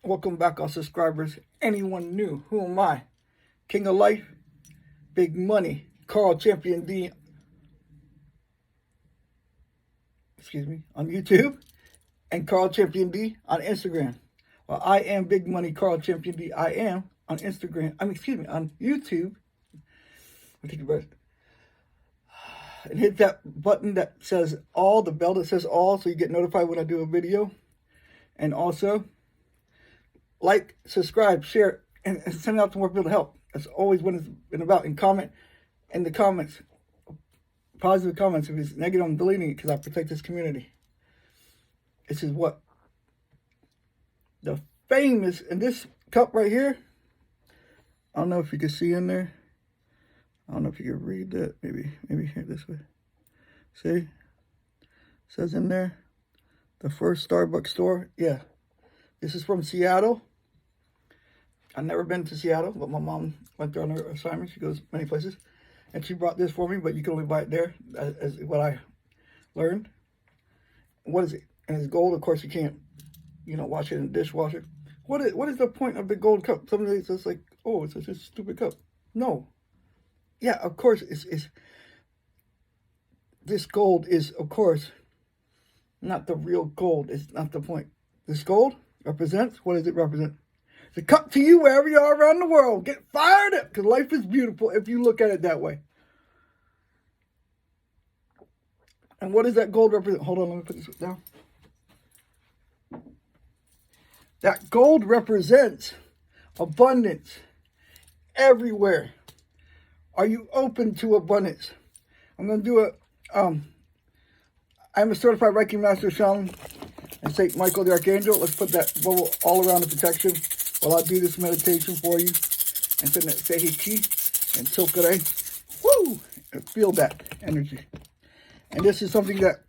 Welcome back, all subscribers. Anyone new? Who am I? King of Life, Big Money, Carl Champion D. On YouTube, and Carl Champion D on Instagram. Well, I am Big Money, Carl Champion D. I am on Instagram. On YouTube. I'll take a breath. And hit that button that says all, the bell that says all, so you get notified when I do a video. And also, like, subscribe, share, and send it out to more people to help. That's always what it's been about. And comment in the comments, positive comments. If it's negative, I'm deleting it because I protect this community. This is what the famous, and this cup right here, I don't know if you can see in there. I don't know if you can read that. Maybe here this way. See? It says in there, the first Starbucks store. Yeah. This is from Seattle. I've never been to Seattle, but my mom went there on her assignment. She goes many places. And she brought this for me, but you can only buy it there, as what I learned. What is it? And it's gold. Of course, you can't, wash it in the dishwasher. What is the point of the gold cup? Somebody says like, oh, it's just a stupid cup. No. Yeah, of course, this gold is, of course, not the real gold. It's not the point. This gold represents, what does it represent? It's a cup to you wherever you are around the world. Get fired up, because life is beautiful if you look at it that way. And what does that gold represent? Hold on, let me put this down. That gold represents abundance everywhere. Are you open to abundance? I'm going to do I'm a certified REIKI Master SHAMAN and St. Michael the Archangel. Let's put that bubble all around the protection while I do this meditation for you. And send that Seihiki and Tokare. Woo! And feel that energy. And this is something that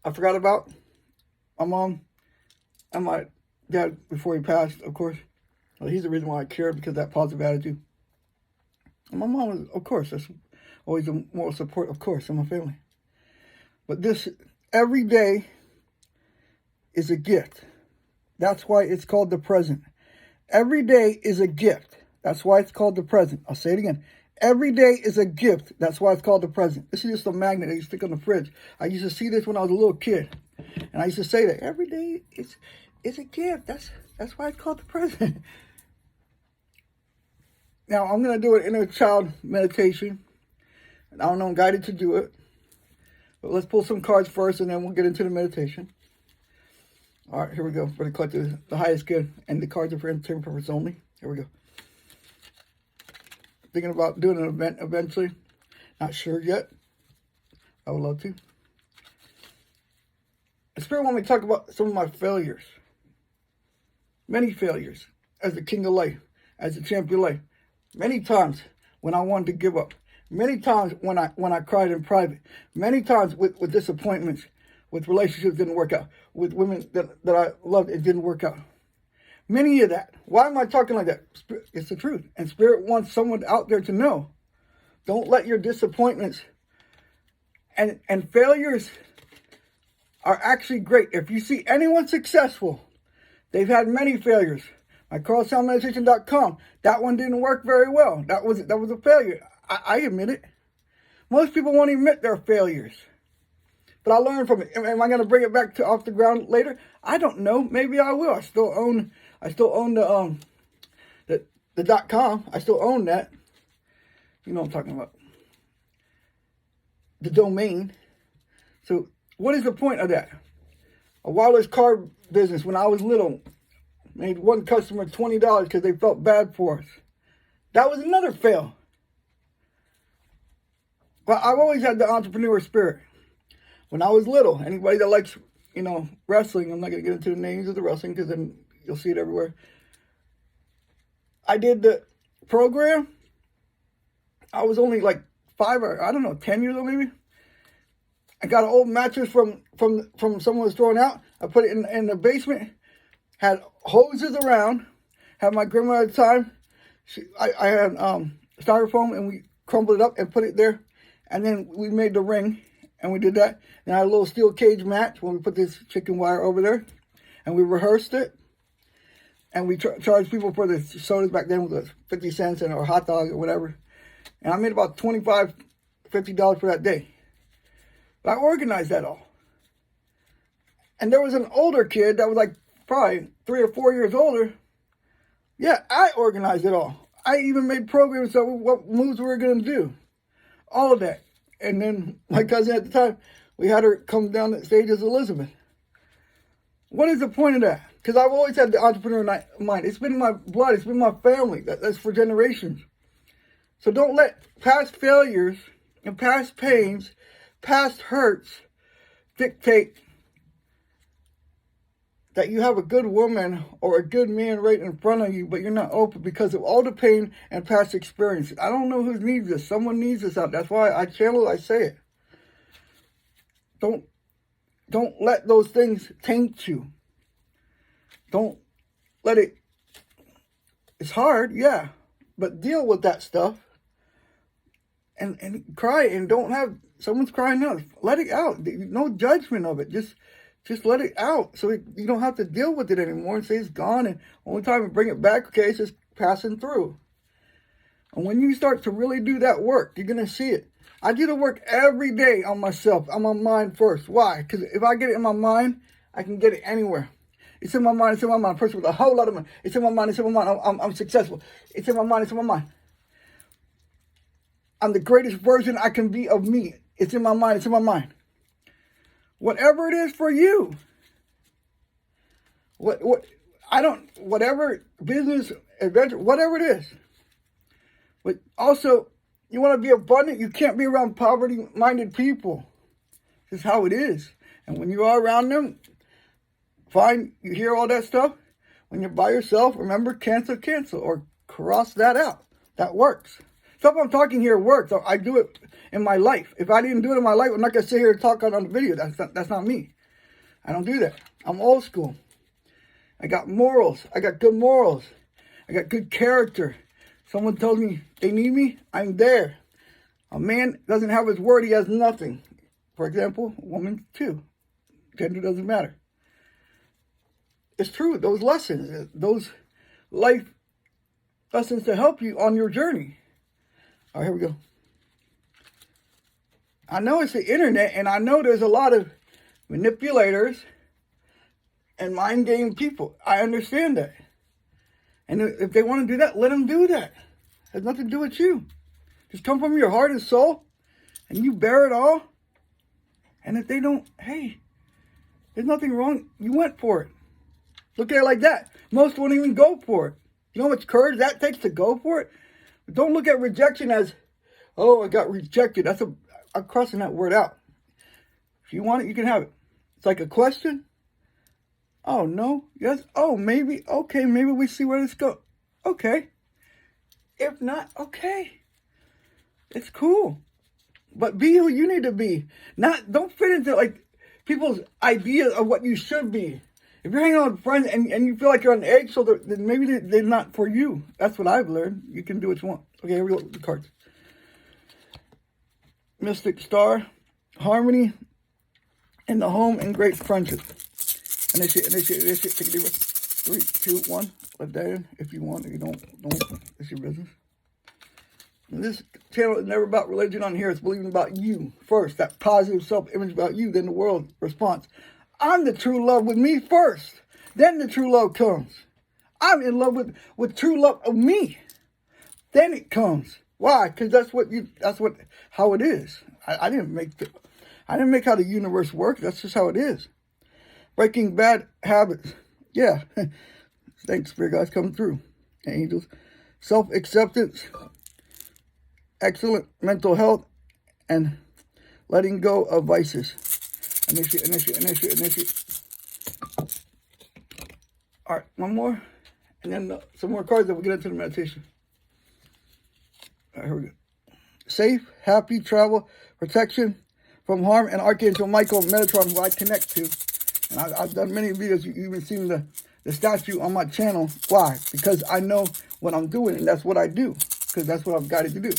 I forgot about. My mom and my dad, before he passed, of course. Well, he's the reason why I care, because of that positive attitude. And my mom was, of course, that's always a moral support, of course, in my family. But this, every day is a gift. That's why it's called the present. Every day is a gift. That's why it's called the present. I'll say it again. Every day is a gift. That's why it's called the present. This is just a magnet that you stick on the fridge. I used to see this when I was a little kid. And I used to say that every day is a gift. That's why it's called the present. Now, I'm going to do an inner child meditation. And I don't know, I'm guided to do it. But let's pull some cards first, and then we'll get into the meditation. All right, here we go. For the collective, the highest good. And the cards are for entertainment purpose only. Here we go. Thinking about doing an event eventually. Not sure yet. I would love to. The Spirit wants me to talk about some of my failures. Many failures. As the King of Life. As the Champion of Life. Many times when I wanted to give up. Many times when I cried in private. Many times with disappointments. With relationships that didn't work out. With women that I loved, it didn't work out. Many of that. Why am I talking like that? It's the truth. And Spirit wants someone out there to know. Don't let your disappointments and failures are actually great. If you see anyone successful, they've had many failures. My CarlChampionBigMoney.com, that one didn't work very well. That was a failure. I admit it. Most people won't admit their failures. But I learned from it. Am I going to bring it back to off the ground later? I don't know. Maybe I will. I still own the .com. I still own that. You know what I'm talking about. The domain. So what is the point of that? A wireless car business when I was little made one customer $20 because they felt bad for us. That was another fail. But I've always had the entrepreneur spirit. When I was little, anybody that likes, wrestling, I'm not going to get into the names of the wrestling because then you'll see it everywhere. I did the program. I was only like 5 or 10 years old maybe. I got an old mattress from someone was throwing out. I put it in the basement. Had hoses around. Had my grandma at the time. I had styrofoam, and we crumbled it up and put it there. And then we made the ring, and we did that. And I had a little steel cage match when we put this chicken wire over there. And we rehearsed it. And we charge people for the sodas back then with 50 cents or a hot dog or whatever. And I made about $25, $50 for that day. But I organized that all. And there was an older kid that was like probably 3 or 4 years older. Yeah, I organized it all. I even made programs of what moves we were going to do. All of that. And then my cousin at the time, we had her come down the stage as Elizabeth. What is the point of that? Because I've always had the entrepreneur mind. It's been in my blood. It's been my family. That's for generations. So don't let past failures and past pains, past hurts dictate that you have a good woman or a good man right in front of you, but you're not open because of all the pain and past experiences. I don't know who needs this. Someone needs this out. That's why I channel it, I say it. Don't let those things taint you. Don't let it. It's hard, yeah, but deal with that stuff. And cry, and don't have someone's crying out. Let it out. No judgment of it. Just let it out, so you don't have to deal with it anymore and say it's gone. And only time you bring it back, okay, it's just passing through. And when you start to really do that work, you're gonna see it. I do the work every day on myself, on my mind first. Why? Because if I get it in my mind, I can get it anywhere. It's in my mind. It's in my mind. A person with a whole lot of money. It's in my mind. It's in my mind. I'm successful. It's in my mind. It's in my mind. I'm the greatest version I can be of me. It's in my mind. It's in my mind. Whatever it is for you. Whatever business, adventure, whatever it is. But also, you want to be abundant, you can't be around poverty-minded people. This is how it is. And when you are around them, fine, you hear all that stuff. When you're by yourself, remember, cancel, or cross that out. That works. Stuff I'm talking here works. I do it in my life. If I didn't do it in my life, I'm not going to sit here and talk on the video. That's not me. I don't do that. I'm old school. I got morals. I got good morals. I got good character. Someone tells me they need me, I'm there. A man doesn't have his word, he has nothing. For example, a woman too. Gender doesn't matter. It's true, those lessons, those life lessons to help you on your journey. All right, here we go. I know it's the internet, and I know there's a lot of manipulators and mind game people. I understand that. And if they want to do that, let them do that. It has nothing to do with you. Just come from your heart and soul, and you bear it all. And if they don't, hey, there's nothing wrong. You went for it. Look at it like that. Most won't even go for it. You know how much courage that takes to go for it? But don't look at rejection as, oh, I got rejected. I'm crossing that word out. If you want it, you can have it. It's like a question. Oh, no. Yes. Oh, maybe. Okay, maybe we see where this goes. Okay. If not, okay. It's cool. But be who you need to be. Don't fit into like people's ideas of what you should be. If you're hanging out with friends and you feel like you're on edge, so then maybe they're not for you. That's what I've learned. You can do what you want. Okay, here we go. The cards. Mystic Star, Harmony, in the home, and great friendship. Initiate. Take a deep breath. 3, 2, 1. Let that in. If you want, if you don't. It's your business. And this channel is never about religion on here. It's believing about you first. That positive self-image about you. Then the world response. I'm the true love with me first. Then the true love comes. I'm in love with true love of me. Then it comes. Why? Because how it is. I didn't make how the universe works. That's just how it is. Breaking bad habits. Yeah. Thanks, Spirit guys, coming through. Angels. Self-acceptance. Excellent mental health. And letting go of vices. Initiate. All right, one more. And then some more cards, then we'll get into the meditation. All right, here we go. Safe, happy travel, protection from harm, and Archangel Michael Metatron, who I connect to. And I've done many videos. You've even seen the statue on my channel. Why? Because I know what I'm doing, and that's what I do. Because that's what I'm guided to do.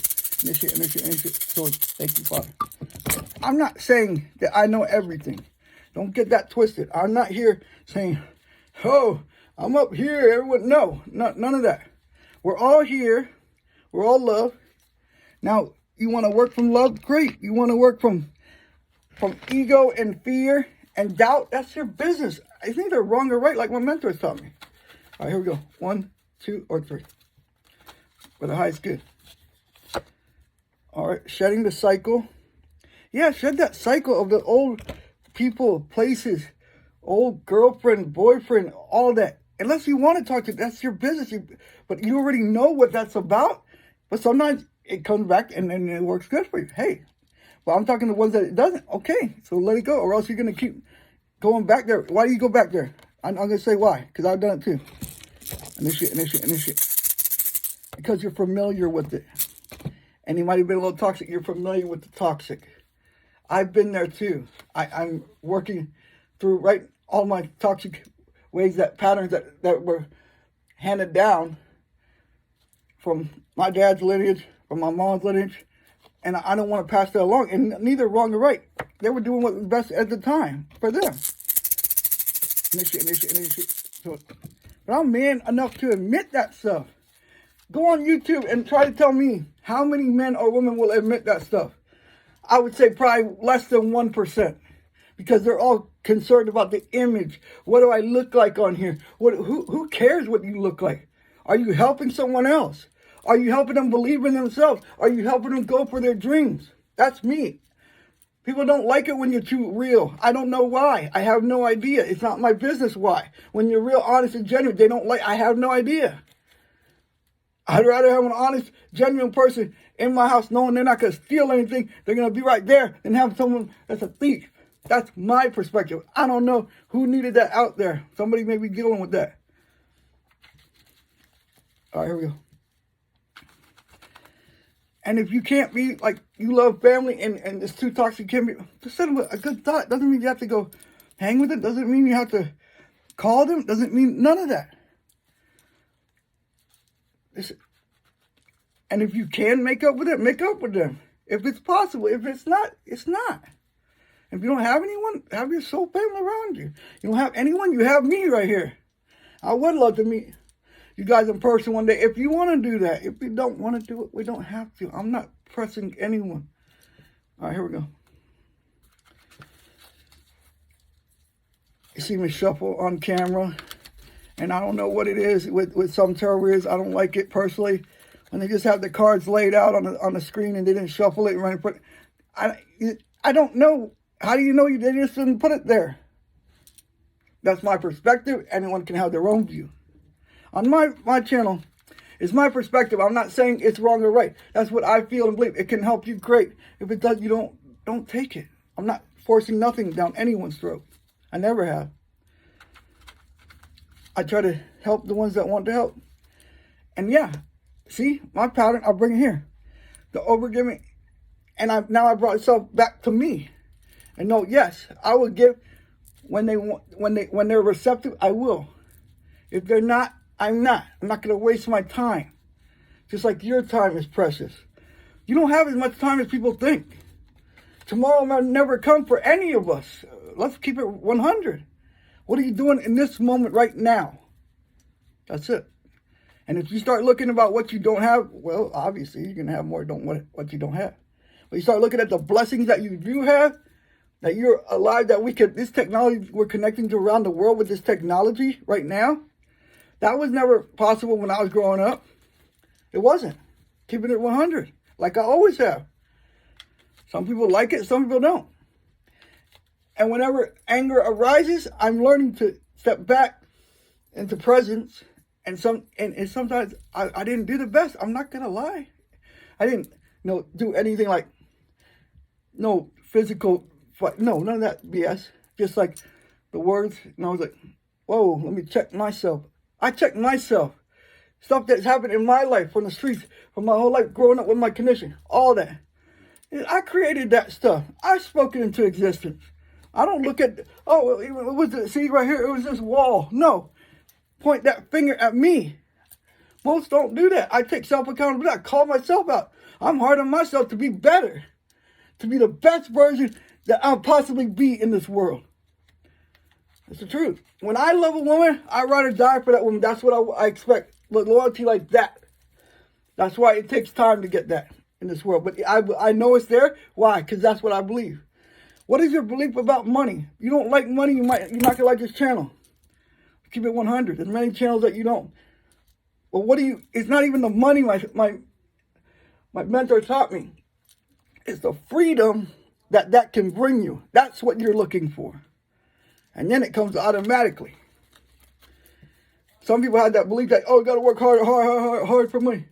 Initiate. So thank you, Father. I'm not saying that I know everything. Don't get that twisted. I'm not here saying, oh, I'm up here. Everyone, no, none of that. We're all here. We're all love. Now, you want to work from love? Great. You want to work from ego and fear and doubt? That's your business. I think they're wrong or right, like my mentors taught me. All right, here we go. 1, 2, or 3. But the high is good. All right, shedding the cycle. Yeah, shed that cycle of the old people, places, old girlfriend, boyfriend, all that. Unless you want to talk to, that's your business. But you already know what that's about. But sometimes it comes back and then it works good for you. Hey, but I'm talking to the ones that it doesn't. Okay, so let it go, or else you're going to keep going back there. Why do you go back there? I'm going to say why, because I've done it too. Initiate. Because you're familiar with it. And you might have been a little toxic. You're familiar with the toxic. I've been there too. I'm working through all my toxic ways, that patterns that were handed down from my dad's lineage, from my mom's lineage. And I don't want to pass that along. And neither wrong or right. They were doing what was best at the time for them. Initiate. But I'm man enough to admit that stuff. Go on YouTube and try to tell me how many men or women will admit that stuff. I would say probably less than 1%. Because they're all concerned about the image. What do I look like on here? Who cares what you look like? Are you helping someone else? Are you helping them believe in themselves? Are you helping them go for their dreams? That's me. People don't like it when you're too real. I don't know why. I have no idea. It's not my business why. When you're real, honest, and genuine, they don't like. I have no idea. I'd rather have an honest, genuine person in my house knowing they're not going to steal anything. They're going to be right there than have someone that's a thief. That's my perspective. I don't know who needed that out there. Somebody may be dealing with that. All right, here we go. And if you can't be, like, you love family and it's too toxic, can be, just send them a good thought. Doesn't mean you have to go hang with it. Doesn't mean you have to call them. Doesn't mean none of that. And if you can make up with it, make up with them. If it's possible. If it's not, it's not. If you don't have anyone, have your soul family around you. You don't have anyone, you have me right here. I would love to meet you guys in person one day if you want to do that. If you don't want to do it, we don't have to. I'm not pressing anyone. All right, here we go. You see me shuffle on camera, and I don't know what it is with some terrorists. I don't like it personally. When they just have the cards laid out on the screen and they didn't shuffle it and run and put it. I don't know. How do you know they just didn't put it there? That's my perspective. Anyone can have their own view. On my channel, it's my perspective. I'm not saying it's wrong or right. That's what I feel and believe. It can help you, great. If it does, you don't take it. I'm not forcing nothing down anyone's throat. I never have. I try to help the ones that want to help. And yeah, see, my pattern, I'll bring it here. The overgiving. And now I brought itself back to me. And no, yes, I will give when they're receptive, I will. If they're not, I'm not. I'm not going to waste my time. Just like your time is precious. You don't have as much time as people think. Tomorrow might never come for any of us. Let's keep it 100. What are you doing in this moment right now? That's it. And if you start looking about what you don't have, well, obviously you're going to have more what you don't have. But you start looking at the blessings that you do have, that you're alive, that this technology we're connecting to around the world with this technology right now, that was never possible when I was growing up. It wasn't. Keeping it 100, like I always have. Some people like it, some people don't. And whenever anger arises, I'm learning to step back into presence. And sometimes I didn't do the best. I'm not gonna lie. I didn't do anything like no physical fight. No, none of that BS. Just like the words. And I was like, whoa, let me check myself. I checked myself. Stuff that's happened in my life, from the streets, from my whole life, growing up with my condition, all that. I created that stuff. I spoke it into existence. I don't look at, see right here, it was this wall. No. Point that finger at me. Most don't do that. I take self-accountability. I call myself out. I'm hard on myself to be better. To be the best version that I'll possibly be in this world. It's the truth. When I love a woman, I'd rather die for that woman. That's what I expect. Loyalty like that. That's why it takes time to get that in this world. But I know it's there. Why? Because that's what I believe. What is your belief about money? You don't like money, you're not going to like this channel. Keep it 100. There's many channels that you don't. Well, it's not even the money my mentor taught me. It's the freedom that can bring you. That's what you're looking for. And then it comes automatically. Some people have that belief that, oh, you got to work hard for money.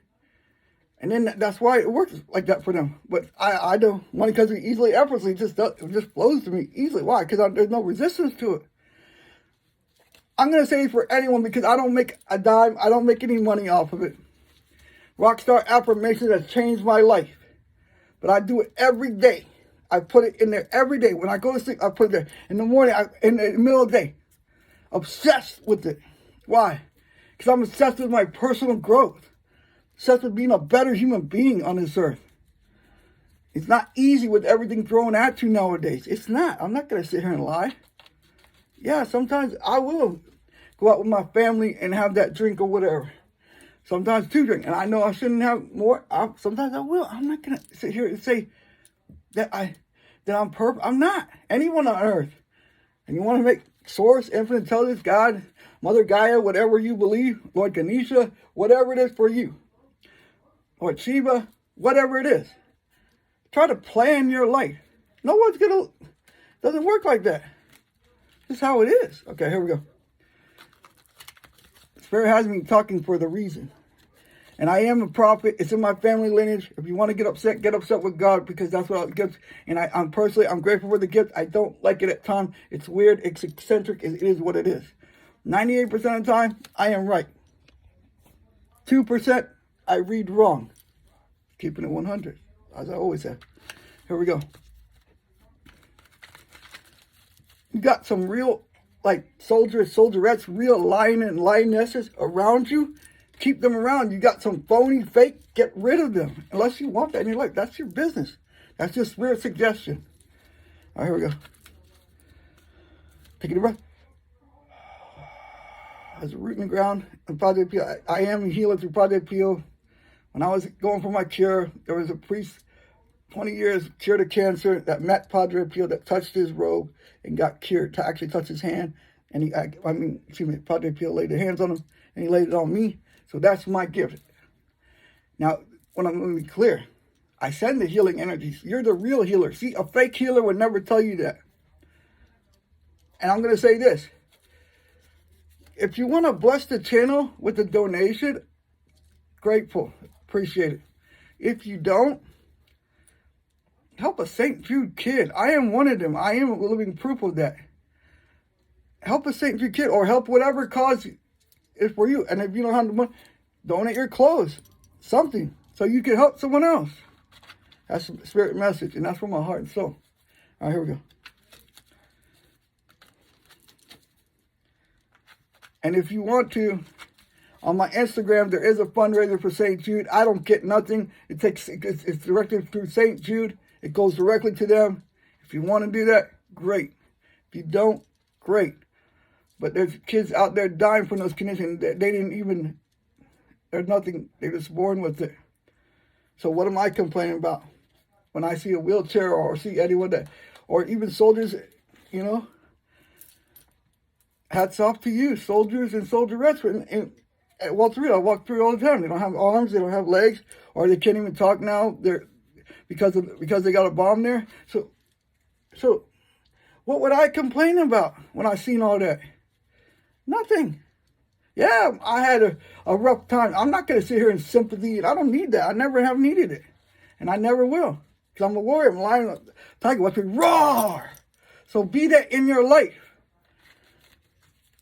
And then that's why it works like that for them. But I don't. Money comes easily, effortlessly. It just flows to me easily. Why? Because there's no resistance to it. I'm going to say it for anyone because I don't make a dime. I don't make any money off of it. Rockstar affirmations has changed my life. But I do it every day. I put it in there every day. When I go to sleep, I put it there. In the morning, in the middle of the day. Obsessed with it. Why? Because I'm obsessed with my personal growth. Obsessed with being a better human being on this earth. It's not easy with everything thrown at you nowadays. It's not. I'm not going to sit here and lie. Yeah, sometimes I will go out with my family and have that drink or whatever. Sometimes 2 drinks. And I know I shouldn't have more. Sometimes I will. I'm not going to sit here and say that I'm perfect. I'm not. Anyone on earth. And you want to make source, infinite intelligence, God, Mother Gaia, whatever you believe, Lord Ganesha, whatever it is for you. Or Shiva, whatever it is. Try to plan your life. No one's doesn't work like that. This is how it is. Okay, here we go. Spirit has me talking for the reason. And I am a prophet. It's in my family lineage. If you want to get upset with God because that's what gives. And I'm grateful for the gift. I don't like it at times. It's weird. It's eccentric. It is what it is. 98% of the time, I am right. 2%, I read wrong. Keeping it 100, as I always have. Here we go. You got some real, soldiers, soldierettes, real lion and lionesses around you. Keep them around. You got some phony, fake, get rid of them. Unless you want that in your life. That's your business. That's your spirit suggestion. All right, here we go. Take a breath. As a root in the ground, and Project Pio, I am a healer through Project Pio. When I was going for my cure, there was a priest, 20 years, cured of cancer, that met Padre Pio, that touched his robe and got cured, to actually touch his hand. And Padre Pio laid his hands on him, and he laid it on me. So that's my gift. Now, when I'm going to be clear, I send the healing energies. You're the real healer. See, a fake healer would never tell you that. And I'm going to say this. If you want to bless the channel with a donation, grateful, appreciate it. If you don't, help a St. Jude kid. I am one of them. I am a living proof of that. Help a St. Jude kid or help whatever cause is for you. And if you don't have the money, donate your clothes, something, so you can help someone else. That's the spirit message, and that's from my heart and soul. All right, here we go. And if you want to, on my Instagram, there is a fundraiser for St. Jude. I don't get nothing. It's directed through St. Jude. It goes directly to them. If you want to do that, great. If you don't, great. But there's kids out there dying from those conditions. They didn't even, there's nothing. They're just born with it. So what am I complaining about? When I see a wheelchair or see anyone that, or even soldiers, you know, hats off to you, soldiers and soldierettes. And at Walter Reed, I walk through all the time. They don't have arms, they don't have legs, or they can't even talk now. They're because they got a bomb there. So what would I complain about when I seen all that? Nothing. Yeah, I had a rough time. I'm not going to sit here in sympathy. And I don't need that. I never have needed it. And I never will. Because I'm a warrior. I'm a lion. Tiger watch me roar. So be that in your life.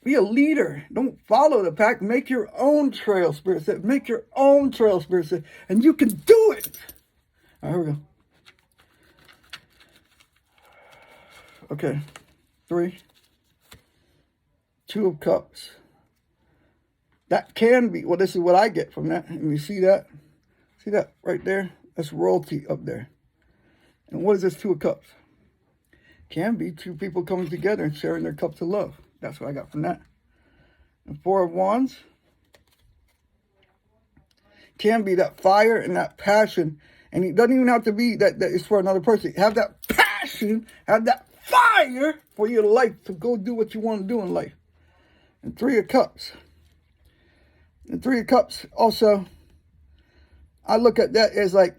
Be a leader. Don't follow the pack. Make your own trail, Spirit said. Make your own trail, Spirit said. And you can do it. All right, here we go. Okay. 3. 2 of Cups. That can be, well, this is what I get from that. And you see that? See that right there? That's royalty up there. And what is this 2 of Cups? Can be 2 people coming together and sharing their cups of love. That's what I got from that. And Four of Wands can be that fire and that passion. And it doesn't even have to be that it's for another person. Have that passion, have that fire for your life to go do what you want to do in life. And Three of Cups. And Three of Cups also, I look at that as like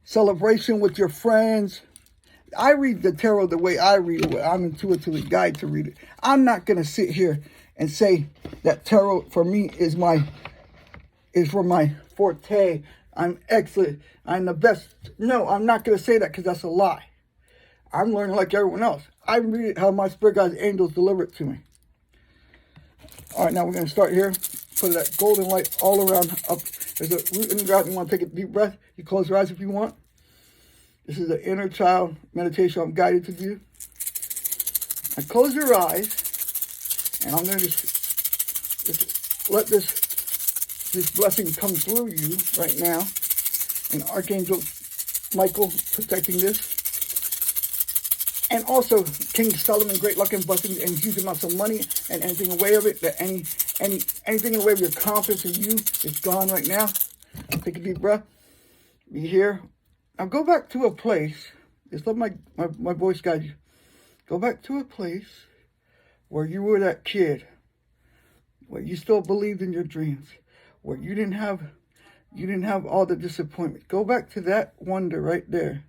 celebration with your friends. I read the tarot the way I read it. I'm intuitively guided to read it. I'm not going to sit here and say that tarot for me is for my forte. I'm excellent. I'm the best. No, I'm not going to say that because that's a lie. I'm learning like everyone else. I read it how my spirit guides, angels deliver it to me. All right, now we're going to start here. Put that golden light all around up. There's a root in the ground. You want to take a deep breath. You close your eyes if you want. This is the inner child meditation I'm guided to do. Now close your eyes, and I'm going to just let this blessing come through you right now. And Archangel Michael protecting this. And also King Solomon, great luck and blessings and huge amounts of money and anything in the way of it, that anything in the way of your confidence in you is gone right now. Take a deep breath. Be here. Now go back to a place. Just let my voice guide you. Go back to a place where you were that kid, where you still believed in your dreams, where you didn't have all the disappointment. Go back to that wonder right there.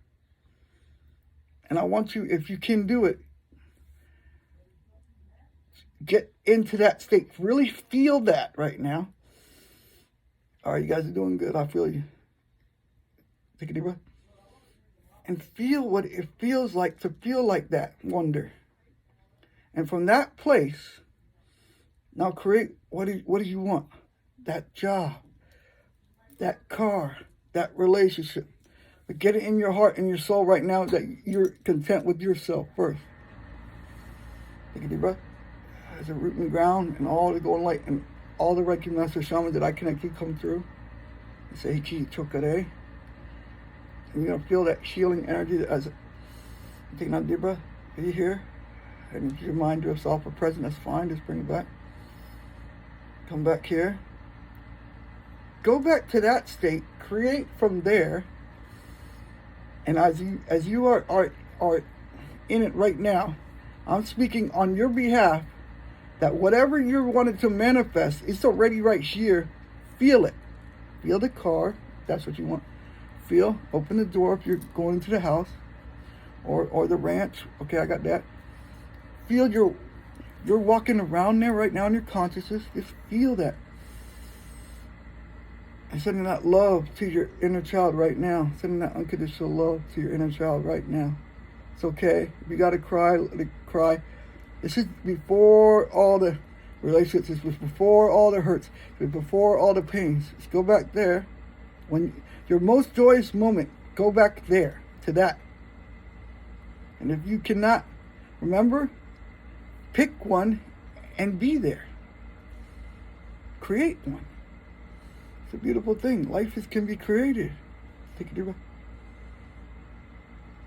And I want you, if you can do it, get into that state. Really feel that right now. All right, you guys are doing good. I feel you. Take a deep breath. And feel what it feels like to feel like that wonder. And from that place, now create what do you want? That job, that car, that relationship. But get it in your heart and your soul right now that you're content with yourself first. Take a deep breath. There's a root in the ground and all the golden light and all the REIKI master shamans that I connected come through. Say Seiki Chokare. And you're going to feel that healing energy as take another deep breath. Be here. And if your mind drifts off or present, that's fine. Just bring it back. Come back here. Go back to that state. Create from there. And as you are in it right now, I'm speaking on your behalf that whatever you wanted to manifest, it's already right here. Feel it. Feel the car. That's what you want. Feel. Open the door if you're going into the house or the ranch. Okay, I got that. Feel you're walking around there right now in your consciousness. Just feel that. And sending that love to your inner child right now. Sending that unconditional love to your inner child right now. It's okay. If you got to cry, let it cry. This is before all the relationships. This was before all the hurts. It was before all the pains. Just go back there. When your most joyous moment, go back there to that. And if you cannot remember, pick one and be there. Create one. It's a beautiful thing. Life can be created. Take a deep breath.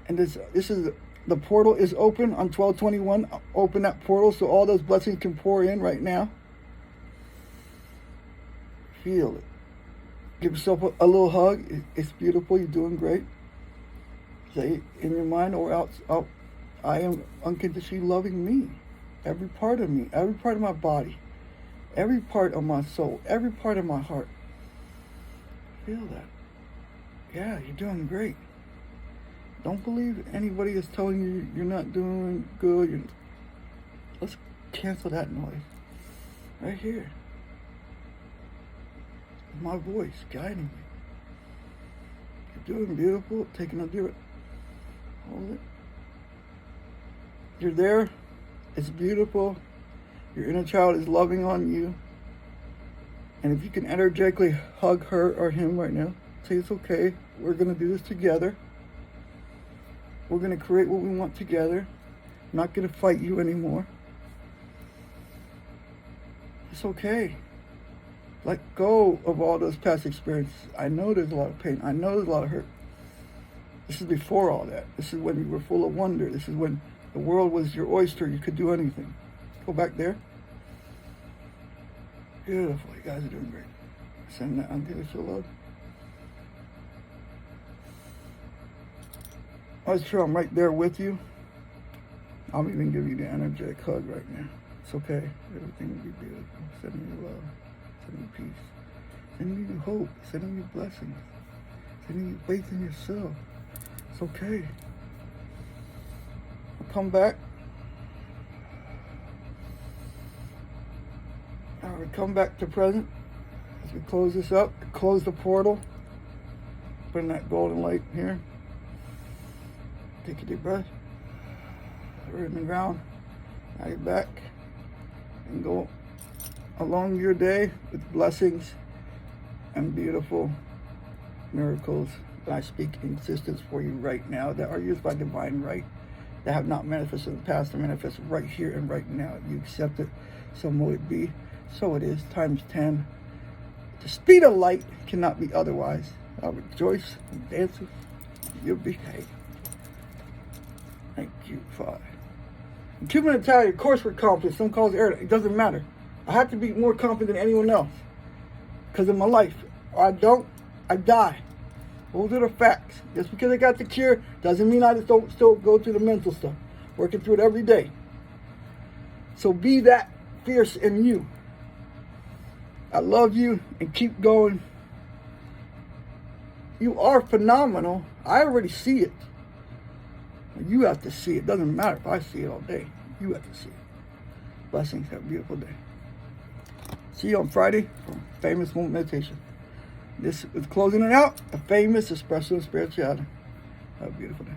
And this is the portal is open on 12/21. Open that portal so all those blessings can pour in right now. Feel it. Give yourself a little hug. It's beautiful. You're doing great. Say in your mind or out. I am unconditionally loving me. Every part of me. Every part of my body. Every part of my soul. Every part of my heart. Feel that. Yeah, you're doing great. Don't believe anybody is telling you you're not doing good. Let's cancel that noise. Right here. My voice guiding you. You're doing beautiful. Taking a deep breath. Hold it. You're there. It's beautiful. Your inner child is loving on you. And if you can energetically hug her or him right now, say it's okay. We're going to do this together. We're going to create what we want together. I'm not going to fight you anymore. It's okay. Let go of all those past experiences. I know there's a lot of pain. I know there's a lot of hurt. This is before all that. This is when you were full of wonder. This is when the world was your oyster. You could do anything. Go back there. Beautiful. You guys are doing great. Send that unconditional love. That's true. I'm right there with you. I'll even give you the energetic hug right now. It's okay. Everything will be beautiful. Sending you love. Sending you peace. Sending you hope. Sending you blessings. Sending you faith in yourself. It's okay. I'll come back. All right, come back to present. As we close this up, close the portal. Put in that golden light here. Take a deep breath. Right in the ground. Now you're back. And go along your day with blessings and beautiful miracles that I speak in existence for you right now, that are used by divine right, that have not manifested in the past, to manifest right here and right now. You accept it, so will it be. So it is, times 10. The speed of light cannot be otherwise. I'll rejoice and dance with you'll be happy. Thank you, Father. In Cuban Italian, of course we're confident. Some calls it arrogant. It doesn't matter. I have to be more confident than anyone else because of my life. Or I don't, I die. Those are the facts. Just because I got the cure doesn't mean I just don't still go through the mental stuff. Working through it every day. So be that fierce in you. I love you and keep going. You are phenomenal. I already see it. You have to see it. Doesn't matter if I see it all day. You have to see it. Blessings. Have a beautiful day. See you on Friday for Famous Moment Meditation. This is closing it out. A famous Espresso and Spirituality. Have a beautiful day.